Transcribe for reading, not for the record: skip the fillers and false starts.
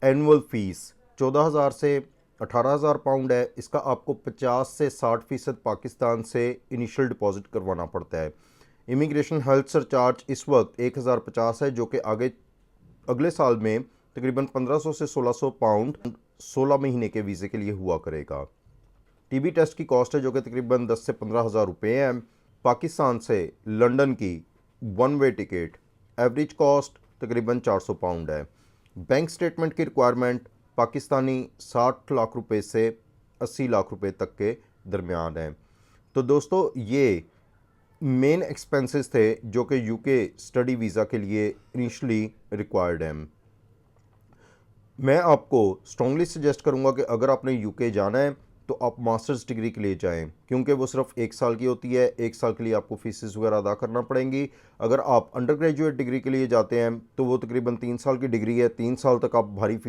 Annual fees 14,000 से 18,000 pound है। इसका आपको 50 से 60% पाकिस्तान से इनिशियल डिपॉजिट करवाना पड़ता है। इमिग्रेशन हेल्थ सरचार्ज इस वक्त 1,050 है, जो कि अगले साल में तकरीबन 1500 से 1600 पाउंड 16 महीने के वीज़े के लिए हुआ करेगा। टीबी टेस्ट की कॉस्ट है जो कि तकरीबन 10 से 15,000 रुपये है। पाकिस्तान से लंदन की one way ticket average cost तकरीबन 400 पाउंड है। बैंक स्टेटमेंट की रिक्वायरमेंट पाकिस्तानी 60 लाख रुपए से 80 लाख रुपए तक के दरमियान है। तो दोस्तों, ये मेन एक्सपेंसेस थे जो कि यूके स्टडी वीज़ा के लिए इनिशली रिक्वायर्ड हैं। मैं आपको स्ट्रॉन्गली सजेस्ट करूंगा कि अगर आपने यूके जाना है तो आप मास्टर्स डिग्री के लिए जाएं, क्योंकि वो सिर्फ 1 साल की होती है। 1 साल के लिए आपको फीसेस वगैरह अदा करना पड़ेंगी। अगर आप अंडर ग्रेजुएट डिग्री के लिए जाते हैं तो वो तकरीबन 3 साल की डिग्री है। 3 साल तक आप भारी